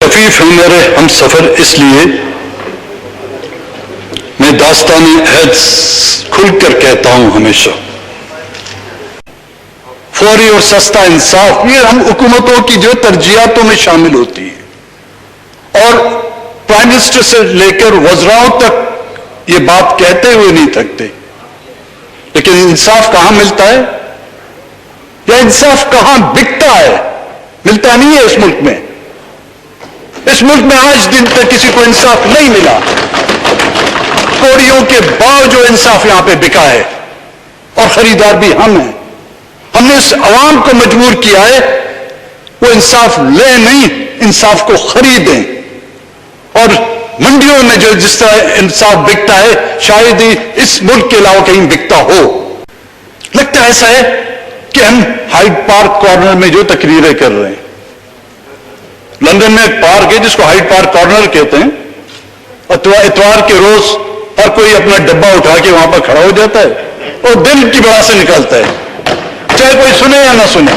خفیف ہے میرے ہم سفر اس لیے میں داستان عہد کھل کر کہتا ہوں ہمیشہ، فوری اور سستا انصاف یہ ہم حکومتوں کی جو ترجیحاتوں میں شامل ہوتی ہے، اور پرائم منسٹر سے لے کر وزراؤں تک یہ بات کہتے ہوئے نہیں تھکتے، لیکن انصاف کہاں ملتا ہے یا انصاف کہاں بکتا ہے؟ ملتا نہیں ہے اس ملک میں۔ اس ملک میں آج دن تک کسی کو انصاف نہیں ملا، کوڑیوں کے باؤ جو انصاف یہاں پہ بکا ہے، اور خریدار بھی ہم ہیں۔ ہم نے اس عوام کو مجبور کیا ہے وہ انصاف لے نہیں، انصاف کو خریدیں، اور منڈیوں میں جو جس طرح انصاف بکتا ہے شاید ہی اس ملک کے علاوہ کہیں بکتا ہو۔ لگتا ایسا ہے کہ ہم ہائیڈ پارک کارنر میں جو تقریریں کر رہے ہیں، لندن میں ایک پارک ہے جس کو ہائیڈ پارک کارنر کہتے ہیں، اتوار کے روز ہر کوئی اپنا ڈبہ اٹھا کے وہاں پر کھڑا ہو جاتا ہے اور دل کی بڑا سے نکلتا ہے، چاہے کوئی سنے یا نہ سنے۔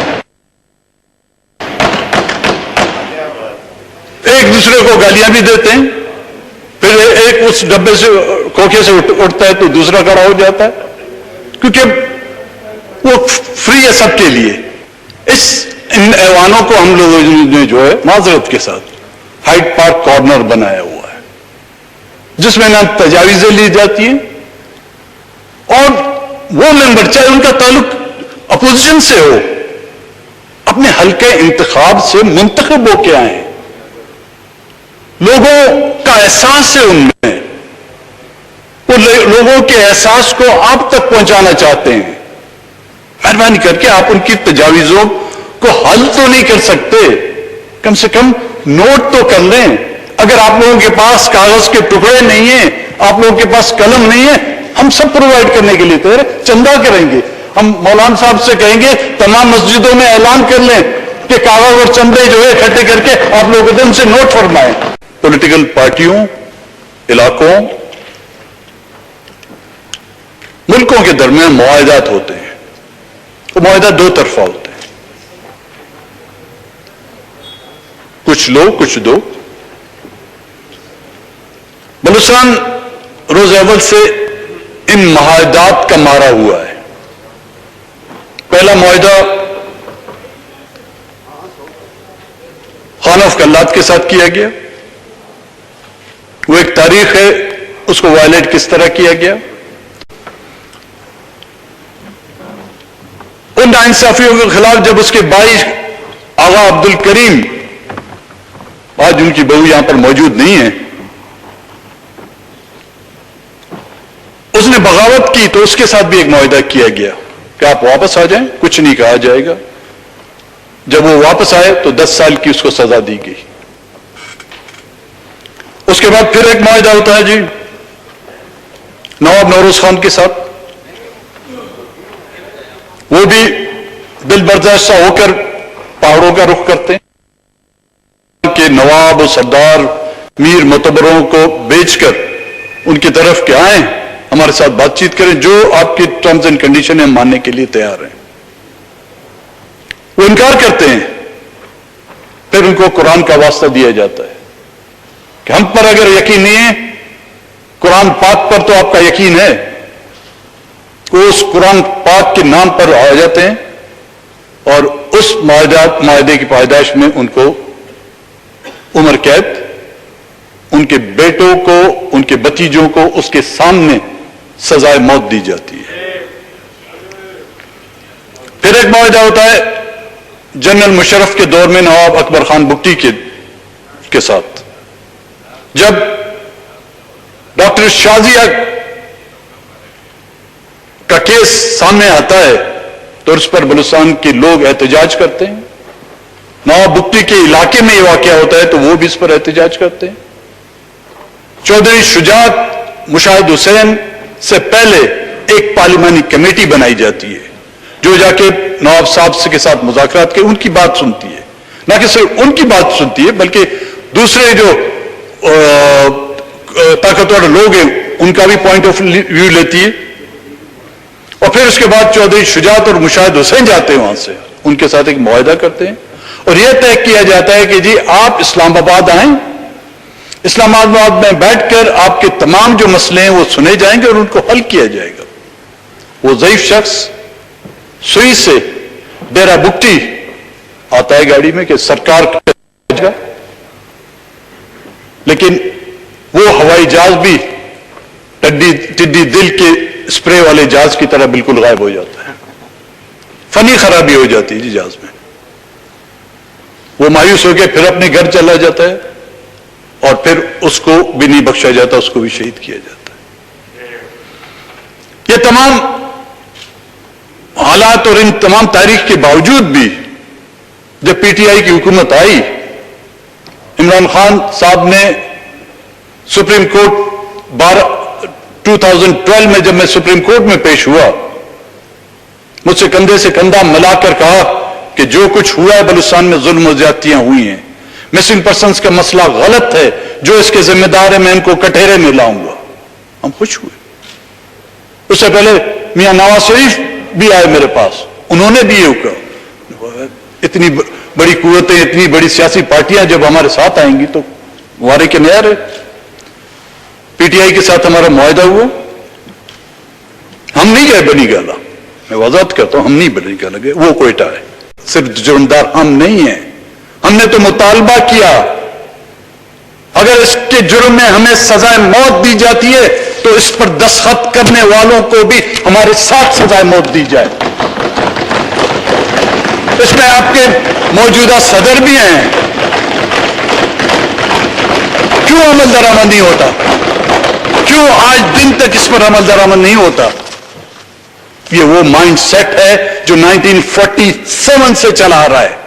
ایک دوسرے کو گالیاں بھی دیتے ہیں، پھر ایک اس ڈبے سے کھوکھے سے اٹھتا ہے تو دوسرا کھڑا ہو جاتا ہے، کیونکہ وہ فری ہے سب کے لیے۔ ان ایوانوں کو ہم لوگوں نے جو ہے معذرت کے ساتھ ہائیڈ پارک کارنر بنایا ہوا ہے، جس میں نہ تجاویزیں لی جاتی ہیں، اور وہ ممبر چاہے ان کا تعلق اپوزیشن سے ہو، اپنے حلقے انتخاب سے منتخب ہو کے آئے، لوگوں کا احساس ہے ان میں، وہ لوگوں کے احساس کو آپ تک پہنچانا چاہتے ہیں۔ مہربانی کر کے آپ ان کی تجاویزوں کو حل تو نہیں کر سکتے، کم سے کم نوٹ تو کر لیں۔ اگر آپ لوگوں کے پاس کاغذ کے ٹکڑے نہیں ہیں، آپ لوگوں کے پاس قلم نہیں ہے، ہم سب پرووائڈ کرنے کے لیے تیار ہیں، چندہ کریں گے۔ ہم مولانا صاحب سے کہیں گے تمام مسجدوں میں اعلان کر لیں کہ کاغذ اور چندے جو ہے اکٹھے کر کے آپ لوگوں کو ان سے نوٹ فرمائیں۔ پولیٹیکل پارٹیوں، علاقوں، ملکوں کے درمیان معاہدات ہوتے ہیں، وہ معاہدات دو طرفہ ہوتے ہیں، کچھ لو کچھ دو۔ بلوچستان روز اول سے ان معاہدات کا مارا ہوا ہے۔ پہلا معاہدہ خان آف کلات کے ساتھ کیا گیا، وہ ایک تاریخ ہے، اس کو وائلیٹ کس طرح کیا گیا۔ ان ناانصافیوں کے خلاف جب اس کے بھائی آغا عبد الکریم، آج ان کی بہو یہاں پر موجود نہیں ہے، اس نے بغاوت کی تو اس کے ساتھ بھی ایک معاہدہ کیا گیا کہ آپ واپس آ جائیں، کچھ نہیں کہا جائے گا۔ جب وہ واپس آئے تو 10 سال کی اس کو سزا دی گئی۔ اس کے بعد پھر ایک معاہدہ ہوتا ہے جی نواب نوروز خان کے ساتھ، وہ بھی دل برداشتہ ہو کر پہاڑوں کا رخ کرتے ہیں کہ نواب و سردار میر معتبروں کو بیچ کر ان کی طرف کے آئیں، ہمارے ساتھ بات چیت کریں، جو آپ کی ٹرمز اینڈ کنڈیشن ہیں ماننے کے لیے تیار ہیں۔ وہ انکار کرتے ہیں، پھر ان کو قرآن کا واسطہ دیا جاتا ہے کہ ہم پر اگر یقین نہیں ہے، قرآن پاک پر تو آپ کا یقین ہے۔ وہ اس قرآن پاک کے نام پر آ جاتے ہیں اور اس معاہدے کی پائیداش میں ان کو عمر قید، ان کے بیٹوں کو، ان کے بھتیجوں کو اس کے سامنے سزائے موت دی جاتی ہے۔ پھر ایک معاہدہ ہوتا ہے جنرل مشرف کے دور میں نواب اکبر خان بگٹی کے ساتھ، جب ڈاکٹر شازیہ کا کیس سامنے آتا ہے تو اس پر بلوچستان کے لوگ احتجاج کرتے ہیں۔ نواب بگٹی کے علاقے میں یہ واقعہ ہوتا ہے تو وہ بھی اس پر احتجاج کرتے ہیں۔ چودھری شجاعت مشاہد حسین سے پہلے ایک پارلیمانی کمیٹی بنائی جاتی ہے جو جا کے نواب صاحب کے ساتھ مذاکرات کے ان کی بات سنتی ہے، نہ کہ صرف ان کی بات سنتی ہے بلکہ دوسرے جو طاقتور لوگ ہیں ان کا بھی پوائنٹ آف ویو لیتی ہے۔ اور پھر اس کے بعد چودھری شجاعت اور مشاہد حسین جاتے ہیں وہاں سے، ان کے ساتھ ایک معاہدہ کرتے ہیں اور یہ طے کیا جاتا ہے کہ جی آپ اسلام آباد آئیں، اسلام آباد میں بیٹھ کر آپ کے تمام جو مسئلے ہیں وہ سنے جائیں گے اور ان کو حل کیا جائے گا۔ وہ ضعیف شخص سوئی سے ڈیرا بگٹی آتا ہے گاڑی میں کہ سرکار کا، لیکن وہ ہوائی جہاز بھی ٹڈی دل کے اسپرے والے جہاز کی طرح بالکل غائب ہو جاتا ہے، فنی خرابی ہو جاتی ہے جی جہاز میں، وہ مایوس ہو کے پھر اپنے گھر چلا جاتا ہے اور پھر اس کو بھی نہیں بخشا جاتا، اس کو بھی شہید کیا جاتا ہے۔ یہ تمام حالات اور ان تمام تاریخ کے باوجود بھی جب پی ٹی آئی کی حکومت آئی، عمران خان صاحب نے سپریم کورٹ 2012 میں جب میں سپریم کورٹ میں پیش ہوا، مجھ سے کندھے سے کندھا ملا کر کہا کہ جو کچھ ہوا ہے بلوچستان میں ظلم و زیادتیاں ہوئی ہیں، مسنگ پرسنز کا مسئلہ غلط ہے، جو اس کے ذمہ دار ہیں میں ان کو کٹہرے میں لاؤں گا۔ ہم خوش ہوئے۔ اس سے پہلے میاں نواز شریف بھی آئے میرے پاس، انہوں نے بھی یہ کہا، اتنی بڑی قوتیں، اتنی بڑی سیاسی پارٹیاں جب ہمارے ساتھ آئیں گی تو وارے کے نیا رہے۔ پی ٹی آئی کے ساتھ ہمارا معاہدہ ہوا، ہم نہیں گئے بنی گالا، میں وضاحت کرتا ہوں، ہم نہیں بنی گالا گئے، وہ کوئٹہ ہے، صرف جرمدار ہم نہیں ہیں۔ ہم نے تو مطالبہ کیا اگر اس کے جرم میں ہمیں سزائے موت دی جاتی ہے تو اس پر دستخط کرنے والوں کو بھی ہمارے ساتھ سزائے موت دی جائے۔ اس میں آپ کے موجودہ صدر بھی ہیں، کیوں عمل درآمد نہیں ہوتا؟ کیوں آج دن تک اس پر عمل درآمد نہیں ہوتا؟ یہ وہ مائنڈ سیٹ ہے جو 1947 سے چلا آ رہا ہے۔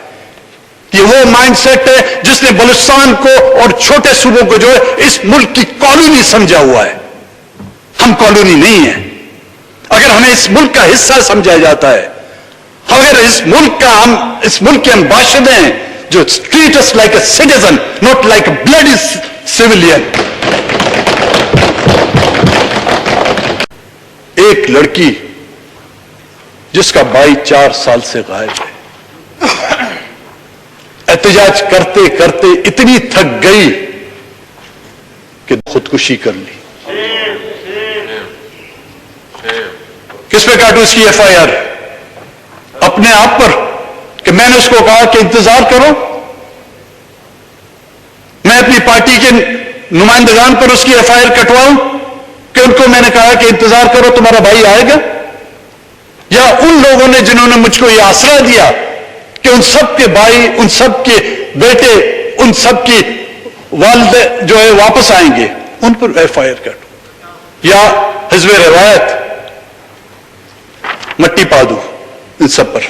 یہ وہ مائنڈ سیٹ ہے جس نے بلوچستان کو اور چھوٹے صوبوں کو جو ہے اس ملک کی کالونی سمجھا ہوا ہے۔ ہم کالونی نہیں ہیں۔ اگر ہمیں اس ملک کا حصہ سمجھا جاتا ہے، اگر اس ملک کے ہم باشندے ہیں جو treat us like a citizen not like a bloody civilian. ایک لڑکی جس کا بھائی 4 سال سے غائب ہے، احتجاج کرتے کرتے اتنی تھک گئی کہ خودکشی کر لی۔ کس پہ کاٹو اس کی ایف آئی آر؟ اپنے آپ پر کہ میں نے اس کو کہا کہ انتظار کرو، میں اپنی پارٹی کے نمائندگان پر اس کی ایف آئی آر کٹواؤں کہ ان کو میں نے کہا کہ انتظار کرو تمہارا بھائی آئے گا؟ یا ان لوگوں نے جنہوں نے مجھ کو یہ آسرا دیا کہ ان سب کے بھائی، ان سب کے بیٹے، ان سب کی والد جو ہے واپس آئیں گے، ان پر ایف آئی آر کٹو؟ یا حزب روایت، مٹی پادو، ان سب پر؟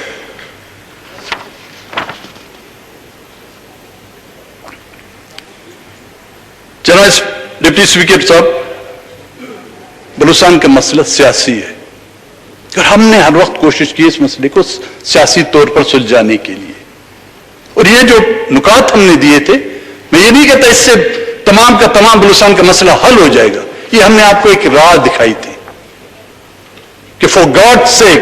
جناب ڈپٹی اسپیکر صاحب، بلوچستان کا مسئلہ سیاسی ہے اور ہم نے ہر وقت کوشش کی اس مسئلے کو سیاسی طور پر سلجھانے کے لیے، اور یہ جو نکات ہم نے دیے تھے، میں یہ نہیں کہتا اس سے تمام کا تمام بلوچستان کا مسئلہ حل ہو جائے گا، یہ ہم نے آپ کو ایک راہ دکھائی تھی کہ فور گاڈ سیک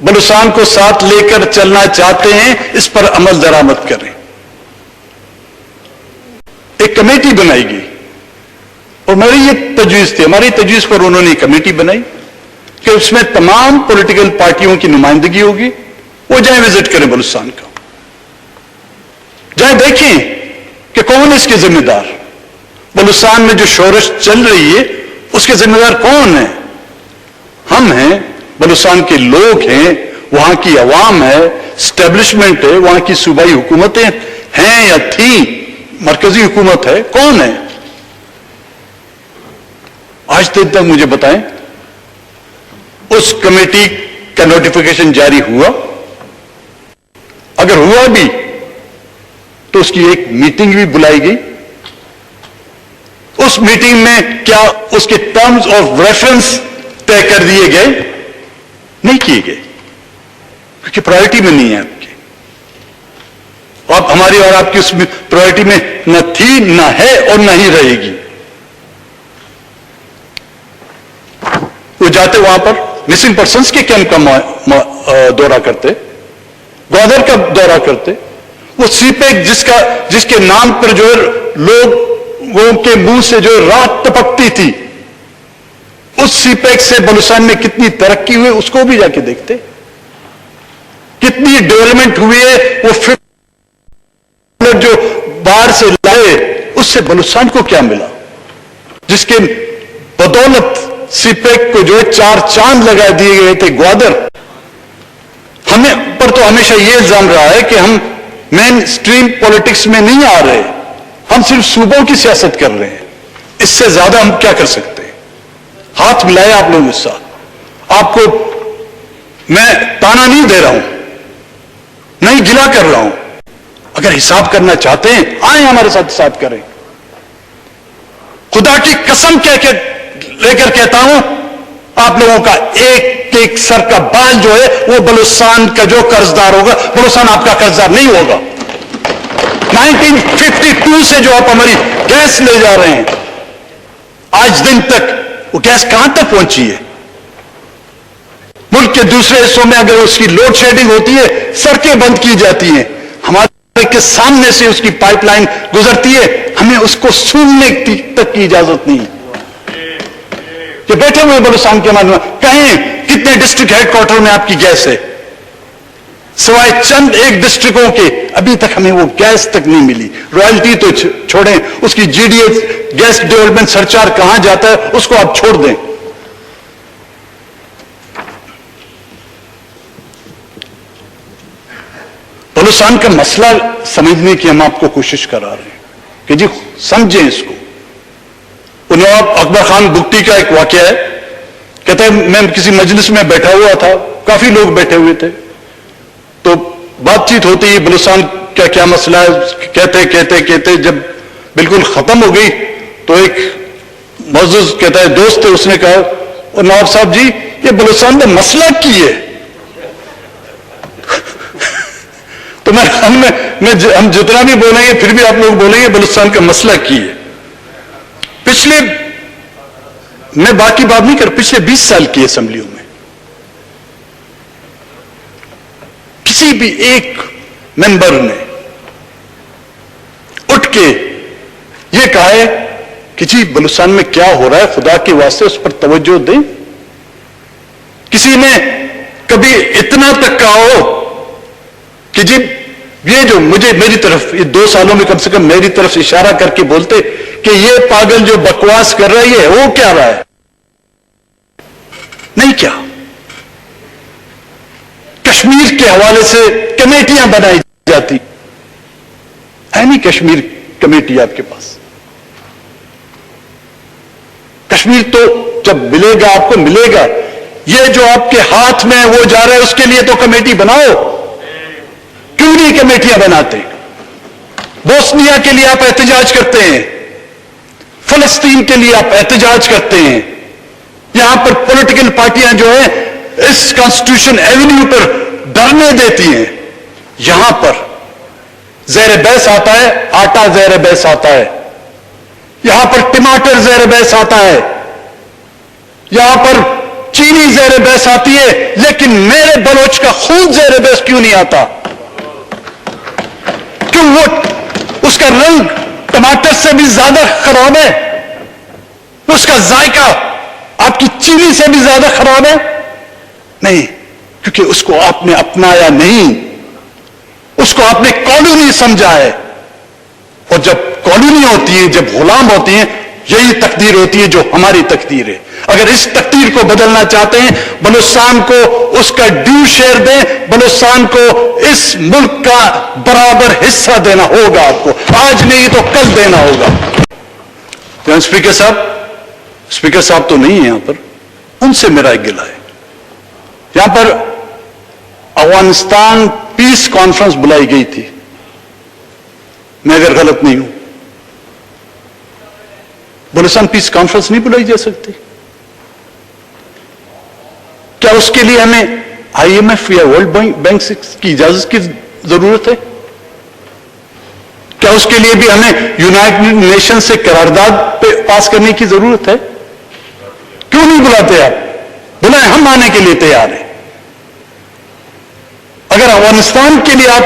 بلوچستان کو ساتھ لے کر چلنا چاہتے ہیں، اس پر عمل درآمد کریں۔ ایک کمیٹی بنائی گئی اور میری یہ تجویز تھی، ہماری تجویز پر انہوں نے کمیٹی بنائی کہ اس میں تمام پولیٹیکل پارٹیوں کی نمائندگی ہوگی، وہ جائیں وزٹ کریں بلوچستان کا، جائیں دیکھیں کہ کون اس کے ذمہ دار، بلوچستان میں جو شورش چل رہی ہے اس کے ذمہ دار کون ہیں؟ ہم ہیں، بلوچستان کے لوگ ہیں، وہاں کی عوام ہے، اسٹیبلشمنٹ ہے، وہاں کی صوبائی حکومتیں ہیں یا تھیں، مرکزی حکومت ہے، کون ہے؟ آج دن تک مجھے بتائیں اس کمیٹی کا نوٹیفیکیشن جاری ہوا؟ اگر ہوا بھی تو اس کی ایک میٹنگ بھی بلائی گئی؟ اس میٹنگ میں کیا اس کے ٹرمز آف ریفرنس طے کر دیے گئے؟ نہیں کیے گئے، کیونکہ پرائرٹی میں نہیں ہے آپ کی، آپ ہماری اور آپ کی اس پرائرٹی میں نہ تھی، نہ ہے اور نہ ہی رہے گی۔ وہ جاتے وہاں پر مسنگ پرسنس کے کیمپ کا دورہ کرتے، گوادر کا دورہ کرتے، وہ سی پیک جس کے نام پر جو ہے لوگوں کے منہ سے جو رات ٹپکتی تھی، اس سی پیک سے بلوچستان میں کتنی ترقی ہوئی اس کو بھی جا کے دیکھتے، کتنی ڈیولپمنٹ ہوئی ہے۔ وہ جو باہر سے لائے اس سے بلوچستان کو کیا ملا، جس کے بدولت سی پیک کو جو ہے 4 چاند لگا دیے گئے تھے گوادر۔ ہمیں پر تو ہمیشہ یہ الزام رہا ہے کہ ہم مین سٹریم پولیٹکس میں نہیں آ رہے، ہم صرف صوبوں کی سیاست کر رہے ہیں۔ اس سے زیادہ ہم کیا کر سکتے ہیں؟ ہاتھ ملائے آپ لوگوں کے ساتھ۔ آپ کو میں تانا نہیں دے رہا ہوں، نہیں گلا کر رہا ہوں۔ اگر حساب کرنا چاہتے ہیں آئیں ہمارے ساتھ حساب کریں۔ خدا کی قسم لے کر کہتا ہوں، آپ لوگوں کا ایک ایک سر کا بال جو ہے وہ بلوچستان کا جو قرضدار ہوگا، بلوچستان آپ کا قرضدار نہیں ہوگا۔ 1952 سے جو آپ ہماری گیس لے جا رہے ہیں، آج دن تک وہ گیس کہاں تک پہنچی ہے؟ ملک کے دوسرے حصوں میں اگر اس کی لوڈ شیڈنگ ہوتی ہے، سڑکیں بند کی جاتی ہیں، ہمارے کے سامنے سے اس کی پائپ لائن گزرتی ہے، ہمیں اس کو سوننے تک کی اجازت نہیں۔ کہ بیٹھے ہوئے بلوچستان کے مانو کہیں کتنے ڈسٹرکٹ ہیڈ کوارٹر میں آپ کی گیس ہے؟ سوائے چند ایک ڈسٹرکٹوں کے ابھی تک ہمیں وہ گیس تک نہیں ملی۔ رائلٹی تو چھوڑیں، اس کی G D S gas development surcharge کہاں جاتا ہے اس کو آپ چھوڑ دیں۔ بلوچستان کا مسئلہ سمجھنے کی ہم آپ کو کوشش کرا رہے ہیں کہ جی سمجھیں اس کو۔ نواب اکبر خان بگٹی کا ایک واقعہ ہے، کہتا ہے میں کسی مجلس میں بیٹھا ہوا تھا، کافی لوگ بیٹھے ہوئے تھے، تو بات چیت ہوتی ہے بلوچستان کا کیا مسئلہ ہے، کہتے جب بالکل ختم ہو گئی تو ایک معزز کہتا ہے دوست ہے، اس نے کہا اور نواب صاحب جی یہ بلوچستان میں مسئلہ کی ہے؟ تو ہم جتنا بھی بولیں گے پھر بھی آپ لوگ بولیں گے بلوچستان کا مسئلہ کی ہے۔ پچھلے میں باقی بات نہیں کر، پچھلے 20 سال کی اسمبلیوں میں کسی بھی ایک ممبر نے اٹھ کے یہ کہا ہے کہ جی بلوچستان میں کیا ہو رہا ہے، خدا کے واسطے اس پر توجہ دیں؟ کسی نے کبھی اتنا تک کہا ہو کہ جی یہ جو میری طرف یہ 2 سالوں میں کم سے کم میری طرف اشارہ کر کے بولتے کہ یہ پاگل جو بکواس کر رہا ہے یہ وہ کیا رہا ہے؟ نہیں کیا۔ کشمیر کے حوالے سے کمیٹیاں بنائی جاتی ہے نہیں کشمیر کمیٹی آپ کے پاس؟ کشمیر تو جب ملے گا آپ کو ملے گا، یہ جو آپ کے ہاتھ میں وہ جا رہا ہے اس کے لیے تو کمیٹی بناؤ۔ کیوں نہیں کمیٹیاں بناتے؟ بوسنیا کے لیے آپ احتجاج کرتے ہیں، فلسطین کے لیے آپ احتجاج کرتے ہیں، یہاں پر پولیٹیکل پارٹیاں جو ہیں اس کانسٹیٹیوشن ایونیو پر دھرنے دیتی ہیں، یہاں پر زیر بحث آتا ہے آٹا، زیر بحث آتا ہے یہاں پر ٹماٹر، زیر بحث آتا ہے یہاں پر چینی، زیر بحث آتی ہے، لیکن میرے بلوچ کا خون زیر بحث کیوں نہیں آتا؟ کیوں وہ اس کا رنگ ٹماٹر سے بھی زیادہ خراب ہے، اس کا ذائقہ آپ کی چینی سے بھی زیادہ خراب ہے؟ نہیں، کیونکہ اس کو آپ نے اپنایا نہیں، اس کو آپ نے کالونی سمجھا ہے۔ اور جب کالونی ہوتی ہے، جب غلام ہوتی ہیں، یہی تقدیر ہوتی ہے جو ہماری تقدیر ہے۔ اگر اس تقدیر کو بدلنا چاہتے ہیں، بلوچستان کو اس کا ڈیو شیئر دیں، بلوچستان کو اس ملک کا برابر حصہ دینا ہوگا، آپ کو آج نہیں تو کل دینا ہوگا۔ اسپیکر صاحب تو نہیں ہیں یہاں پر، ان سے میرا ایک گلہ ہے۔ یہاں پر افغانستان پیس کانفرنس بلائی گئی تھی، میں اگر غلط نہیں ہوں، بلوچستان پیس کانفرنس نہیں بلائی جا سکتی؟ کیا اس کے لیے ہمیں آئی ایم ایف یا ورلڈ بینک کی اجازت کی ضرورت ہے؟ کیا اس کے لیے بھی ہمیں یونائٹڈ نیشن سے قرارداد پاس کرنے کی ضرورت ہے؟ کیوں نہیں بلاتے آپ؟ بلائیں، ہم آنے کے لیے تیار ہیں۔ اگر افغانستان کے لیے آپ